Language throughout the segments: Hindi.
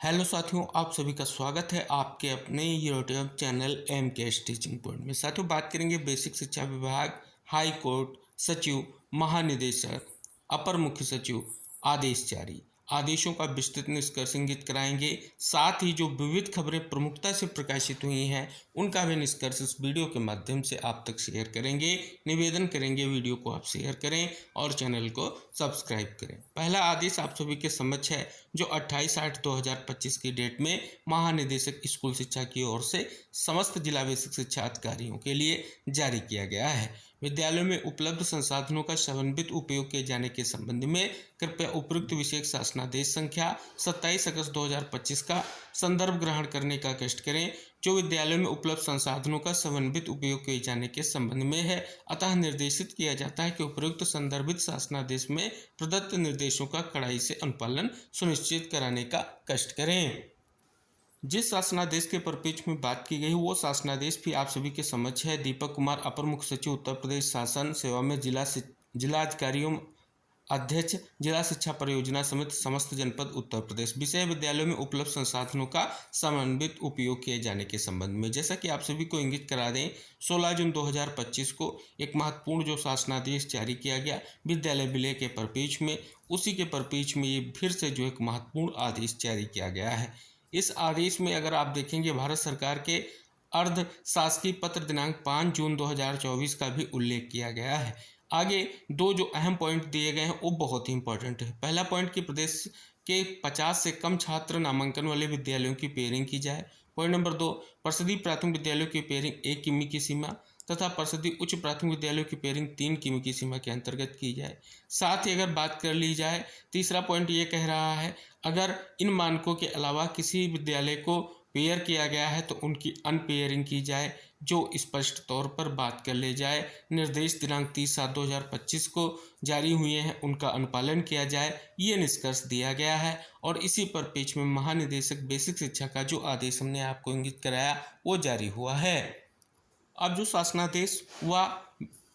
हेलो साथियों, आप सभी का स्वागत है आपके अपने यूट्यूब चैनल एम के टीचिंग पॉइंट में। साथियों, बात करेंगे बेसिक शिक्षा विभाग, हाई कोर्ट, सचिव, महानिदेशक, अपर मुख्य सचिव आदेश जारी, आदेशों का विस्तृत निष्कर्ष इंगित कराएंगे। साथ ही जो विविध खबरें प्रमुखता से प्रकाशित हुई हैं उनका भी निष्कर्ष इस वीडियो के माध्यम से आप तक शेयर करेंगे। निवेदन करेंगे वीडियो को आप शेयर करें और चैनल को सब्सक्राइब करें। पहला आदेश आप सभी के समक्ष है जो 28/8/2025 की डेट में महानिदेशक स्कूल शिक्षा की ओर से समस्त जिला बेसिक शिक्षा अधिकारियों के लिए जारी किया गया है। विद्यालयों में उपलब्ध संसाधनों का समन्वित उपयोग किए जाने के संबंध में कृपया उपयुक्त विशेष शासनादेश संख्या 27 अगस्त 2025 का संदर्भ ग्रहण करने का कष्ट करें, जो विद्यालयों में उपलब्ध संसाधनों का समन्वित उपयोग किए जाने के संबंध में है। अतः निर्देशित किया जाता है कि उपयुक्त संदर्भित शासनादेश में प्रदत्त निर्देशों का कड़ाई से अनुपालन सुनिश्चित कराने का कष्ट करें। जिस शासनादेश के परिप्रेक्ष्य में बात की गई वो शासनादेश भी आप सभी के समक्ष है। दीपक कुमार, अपर मुख्य सचिव उत्तर प्रदेश शासन सेवा में जिला अधिकारियों अध्यक्ष, जिला शिक्षा परियोजना समिति, समस्त जनपद उत्तर प्रदेश। विषय विद्यालयों में उपलब्ध संसाधनों का समन्वित उपयोग किए जाने के संबंध में जैसा कि आप सभी को इंगित करा दें, 16 जून 2025 को एक महत्वपूर्ण जो शासनादेश जारी किया गया विद्यालय विलय के परिप्रेक्ष्य में, उसी के परिप्रेक्ष्य में ये फिर से जो एक महत्वपूर्ण आदेश जारी किया गया है। इस आदेश में अगर आप देखेंगे भारत सरकार के अर्ध शासकीय पत्र दिनांक 5 जून 2024 का भी उल्लेख किया गया है। आगे दो जो अहम पॉइंट दिए गए हैं वो बहुत ही इंपॉर्टेंट है। पहला पॉइंट कि प्रदेश के 50 से कम छात्र नामांकन वाले विद्यालयों की पेयरिंग की जाए। पॉइंट नंबर 2, परिषदीय प्राथमिक विद्यालयों की पेयरिंग 1 किमी की सीमा तथा परिषदीय उच्च प्राथमिक विद्यालयों की पेयरिंग 3 किमी की सीमा के अंतर्गत की जाए। साथ ही अगर बात कर ली जाए, तीसरा पॉइंट ये कह रहा है अगर इन मानकों के अलावा किसी विद्यालय को पेयर किया गया है तो उनकी अनपेयरिंग की जाए, जो स्पष्ट तौर पर बात कर ले जाए। निर्देश दिनांक 30/7/2025 को जारी हुए हैं उनका अनुपालन किया जाए, ये निष्कर्ष दिया गया है। और इसी परिप्रेक्ष्य में महानिदेशक बेसिक शिक्षा का जो आदेश हमने आपको इंगित कराया वो जारी हुआ है। अब जो शासनादेश व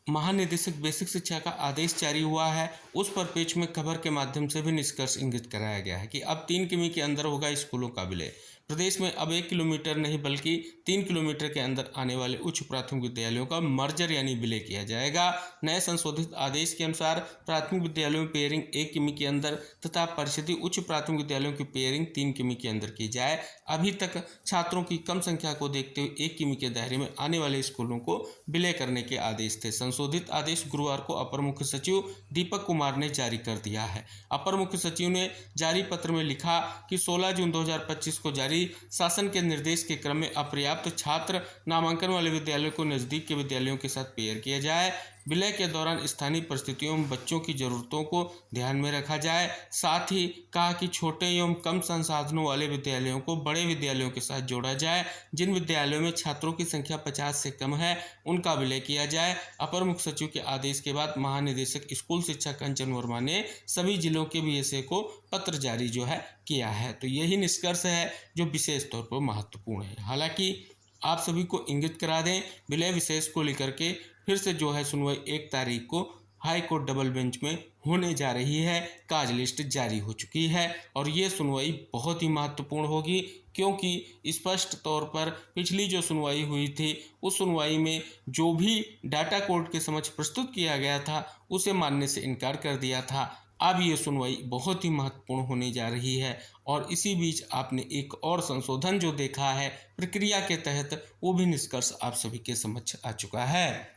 महानिदेशक बेसिक शिक्षा का आदेश जारी हुआ है उस परिप्रेक्ष्य में खबर के माध्यम से भी निष्कर्ष इंगित कराया गया है कि अब 3 किमी के अंदर होगा स्कूलों का विलय। प्रदेश में अब 1 किलोमीटर नहीं बल्कि 3 किलोमीटर के अंदर आने वाले उच्च प्राथमिक विद्यालयों का मर्जर यानी विलय किया जाएगा। नए संशोधित आदेश के अनुसार प्राथमिक विद्यालयों में पेयरिंग 1 किमी के अंदर तथा परिषदीय उच्च प्राथमिक विद्यालयों की पेयरिंग 3 किमी के अंदर की जाए। अभी तक छात्रों की कम संख्या को देखते हुए 1 किमी के दायरे में आने वाले स्कूलों को विलय करने के आदेश थे। संशोधित आदेश गुरुवार को अपर मुख्य सचिव दीपक कुमार ने जारी कर दिया है। अपर मुख्य सचिव ने जारी पत्र में लिखा कि 16 जून 2025 को जारी शासन के निर्देश के क्रम में अपर्याप्त छात्र नामांकन वाले विद्यालयों को नजदीक के विद्यालयों के साथ पेयर किया जाए। विलय के दौरान स्थानीय परिस्थितियों में बच्चों की जरूरतों को ध्यान में रखा जाए। साथ ही कहा कि छोटे एवं कम संसाधनों वाले विद्यालयों को बड़े विद्यालयों के साथ जोड़ा जाए। जिन विद्यालयों में छात्रों की संख्या 50 से कम है उनका विलय किया जाए। अपर मुख्य सचिव के आदेश के बाद महानिदेशक स्कूल शिक्षा कंचन वर्मा ने सभी जिलों के बीएसए को पत्र जारी जो है किया है। तो यही निष्कर्ष है जो विशेष तौर पर महत्वपूर्ण है। हालांकि आप सभी को इंगित करा दें, विलय विशेष को लेकर के फिर से जो है सुनवाई 1 तारीख को हाई कोर्ट डबल बेंच में होने जा रही है। काज लिस्ट जारी हो चुकी है और ये सुनवाई बहुत ही महत्वपूर्ण होगी, क्योंकि स्पष्ट तौर पर पिछली जो सुनवाई हुई थी उस सुनवाई में जो भी डाटा कोर्ट के समक्ष प्रस्तुत किया गया था उसे मानने से इनकार कर दिया था। अब ये सुनवाई बहुत ही महत्वपूर्ण होने जा रही है और इसी बीच आपने एक और संशोधन जो देखा है प्रक्रिया के तहत, वो भी निष्कर्ष आप सभी के समक्ष आ चुका है।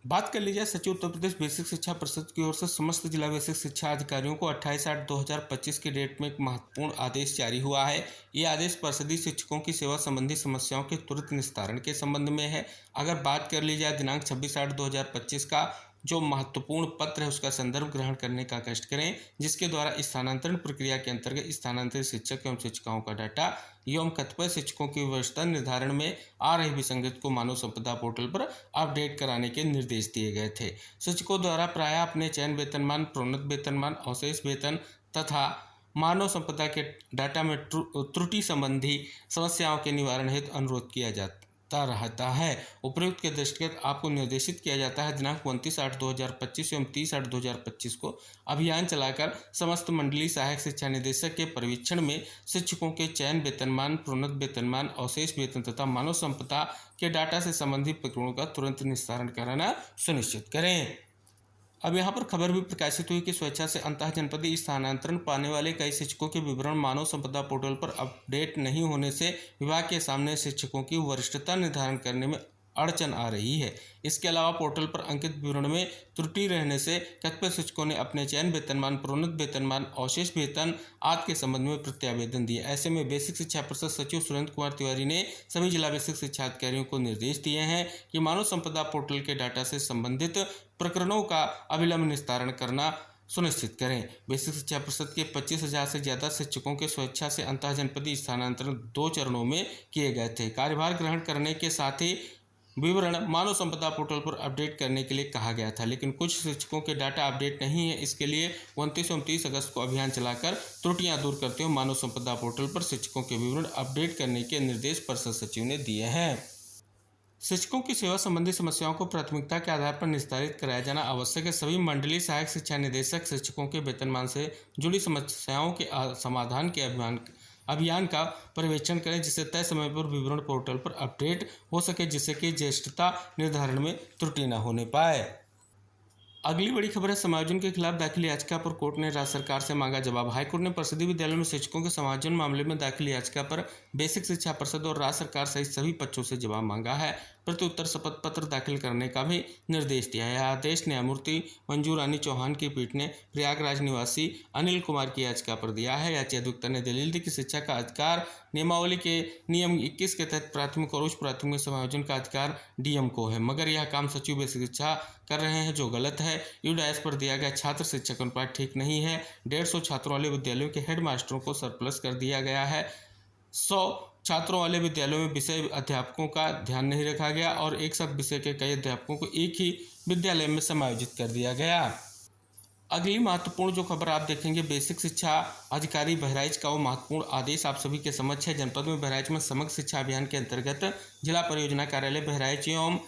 बात कर लीजिए सचिव उत्तर प्रदेश बेसिक शिक्षा परिषद की ओर से समस्त जिला बेसिक शिक्षा अधिकारियों को 28/8/2025 की डेट में एक महत्वपूर्ण आदेश जारी हुआ है। ये आदेश परिषदीय शिक्षकों की सेवा संबंधी समस्याओं के त्वरित निस्तारण के संबंध में है। अगर बात कर ली जाए दिनांक 26/8/2025 का जो महत्वपूर्ण पत्र है उसका संदर्भ ग्रहण करने का कष्ट करें, जिसके द्वारा स्थानांतरण प्रक्रिया के अंतर्गत स्थानांतरित शिक्षक एवं शिक्षिकाओं का डाटा एवं कतिपय शिक्षकों की व्यवस्था निर्धारण में आ रही विसंगति को मानव संपदा पोर्टल पर अपडेट कराने के निर्देश दिए गए थे। शिक्षकों द्वारा प्रायः अपने चयन वेतनमान, प्रोन्नत वेतनमान, अवशेष वेतन तथा मानव संपदा के डाटा में त्रुटि संबंधी समस्याओं के निवारण हेतु अनुरोध किया रहता है। उपर्युक्त के दृष्टिगत आपको निर्देशित किया जाता है दिनांक 29/8/2025 एवं 30/8/2025 को अभियान चलाकर समस्त मंडलीय सहायक शिक्षा निदेशक के पर्यवेक्षण में शिक्षकों के चयन, वेतनमान, प्रोन्नत वेतनमान, अवशेष वेतन तथा मानव संपदा के डाटा से संबंधित प्रकरणों का तुरंत निस्तारण कराना सुनिश्चित करें। अब यहाँ पर खबर भी प्रकाशित हुई कि स्वेच्छा से अंतः जनपदीय स्थानांतरण पाने वाले कई शिक्षकों के विवरण मानव संपदा पोर्टल पर अपडेट नहीं होने से विभाग के सामने शिक्षकों की वरिष्ठता निर्धारण करने में अड़चन आ रही है। इसके अलावा पोर्टल पर अंकित विवरण में त्रुटि रहने से कतिपय शिक्षकों ने अपने चयन, वेतनमान, प्रोन्नत वेतनमान, अवशेष वेतन आदि के संबंध में प्रत्यावेदन दिए। ऐसे में बेसिक शिक्षा परिषद सचिव सुरेंद्र कुमार तिवारी ने सभी जिला बेसिक शिक्षा अधिकारियों को निर्देश दिए हैं कि मानव संपदा पोर्टल के डाटा से संबंधित प्रकरणों का अविलंब निस्तारण करना सुनिश्चित करें। बेसिक शिक्षा परिषद के 25,000 से ज़्यादा शिक्षकों के स्वेच्छा से अंतः जनपदीय स्थानांतरण 2 चरणों में किए गए थे। कार्यभार ग्रहण करने के साथ ही विवरण मानव संपदा पोर्टल पर अपडेट करने के लिए कहा गया था, लेकिन कुछ शिक्षकों के डाटा अपडेट नहीं है। इसके लिए 29 और 30 अगस्त को अभियान चलाकर त्रुटियां दूर करते हुए मानव संपदा पोर्टल पर शिक्षकों के विवरण अपडेट करने के निर्देश परिषद सचिव ने दिए हैं। शिक्षकों की सेवा संबंधी समस्याओं को प्राथमिकता के आधार पर निस्तारित कराया जाना आवश्यक है। सभी मंडलीय सहायक शिक्षा निदेशक शिक्षकों के वेतनमान से जुड़ी समस्याओं के समाधान के अभियान का पर्यवेक्षण करें, जिससे तय समय पर विवरण पोर्टल पर अपडेट हो सके, जिससे कि ज्येष्ठता निर्धारण में त्रुटि न होने पाए। अगली बड़ी खबर है, समायोजन के खिलाफ दाखिल याचिका पर कोर्ट ने राज्य सरकार से मांगा जवाब। हाईकोर्ट ने परिषदीय विद्यालयों में शिक्षकों के समायोजन मामले में दाखिल याचिका पर बेसिक शिक्षा परिषद और राज्य सरकार सहित सभी पक्षों से जवाब मांगा है। प्रत्युत्तर शपथ पत्र दाखिल करने का भी निर्देश दिया है। आदेश न्यायमूर्ति मंजू रानी चौहान की पीठ ने प्रयागराज निवासी अनिल कुमार की याचिका पर दिया है। याचिकाकर्ता ने दलील दी कि शिक्षा का अधिकार नियमावली के नियम 21 के तहत प्राथमिक और उच्च प्राथमिक में समायोजन का अधिकार डीएम को है, मगर यह काम सचिव बेसिक शिक्षा कर रहे हैं, जो गलत है। यूडाइस पर दिया गया छात्र शिक्षक अनुपात ठीक नहीं है। 150 छात्रों वाले विद्यालयों के हेड मास्टरों को सरप्लस कर दिया गया है। 100 छात्रों वाले विद्यालयों में विषय अध्यापकों का ध्यान नहीं रखा गया और एक साथ विषय के कई अध्यापकों को एक ही विद्यालय में समायोजित कर दिया गया। अगली महत्वपूर्ण जो खबर आप देखेंगे, बेसिक शिक्षा अधिकारी बहराइच का वो महत्वपूर्ण आदेश आप सभी के समक्ष है। जनपद में बहराइच में समग्र शिक्षा अभियान के अंतर्गत जिला परियोजना कार्यालय बहराइच एवं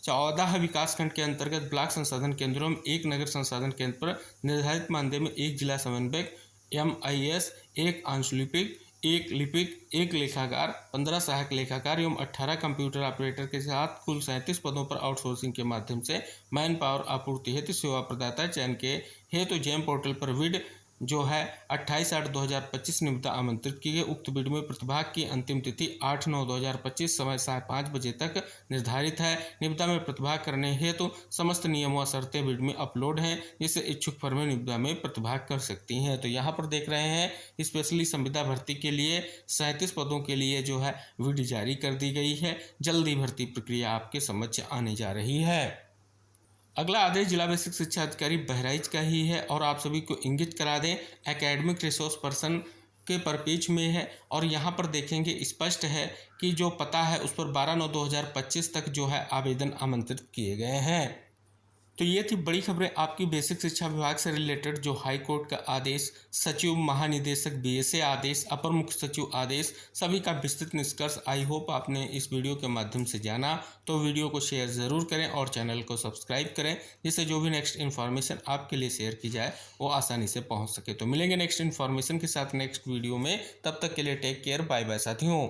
14 विकासखंड के अंतर्गत ब्लॉक संसाधन केंद्रों में एक नगर संसाधन केंद्र पर निर्धारित मानदेय में एक जिला समन्वयक, MIS, एक आंशलिपिक, एक लिपिक, एक लेखाकार, 15 सहायक लेखाकार एवं 18 कंप्यूटर ऑपरेटर के साथ कुल 37 पदों पर आउटसोर्सिंग के माध्यम से मैन पावर आपूर्ति हेतु सेवा प्रदाता चयन के हेतु जेम पोर्टल पर बिड जो है 28/8/2025 निविदा आमंत्रित की गई। उक्त बिड में प्रतिभाग की अंतिम तिथि 8/9/2025 समय 5:30 बजे तक निर्धारित है। निविदा में प्रतिभाग करने हेतु समस्त नियम व शर्तें बिड में अपलोड हैं, जिससे इच्छुक फर्में निविदा में प्रतिभाग कर सकती हैं। तो यहाँ पर देख रहे हैं स्पेशली संविदा भर्ती के लिए 37 पदों के लिए जो है बिड जारी कर दी गई है। जल्दी भर्ती प्रक्रिया आपके समक्ष आने जा रही है। अगला आदेश जिला बेसिक शिक्षा अधिकारी बहराइच का ही है और आप सभी को इंगित करा दें, एकेडमिक रिसोर्स पर्सन के परपेज में है और यहाँ पर देखेंगे स्पष्ट है कि जो पता है उस पर 12/9/2025 तक जो है आवेदन आमंत्रित किए गए हैं। तो ये थी बड़ी खबरें आपकी बेसिक शिक्षा विभाग से रिलेटेड, जो हाई कोर्ट का आदेश, सचिव महानिदेशक BSA आदेश, अपर मुख्य सचिव आदेश, सभी का विस्तृत निष्कर्ष। आई होप आपने इस वीडियो के माध्यम से जाना। तो वीडियो को शेयर ज़रूर करें और चैनल को सब्सक्राइब करें, जिससे जो भी नेक्स्ट इन्फॉर्मेशन आपके लिए शेयर की जाए वो आसानी से पहुँच सके। तो मिलेंगे नेक्स्ट इन्फॉर्मेशन के साथ नेक्स्ट वीडियो में, तब तक के लिए टेक केयर, बाय बाय साथियों।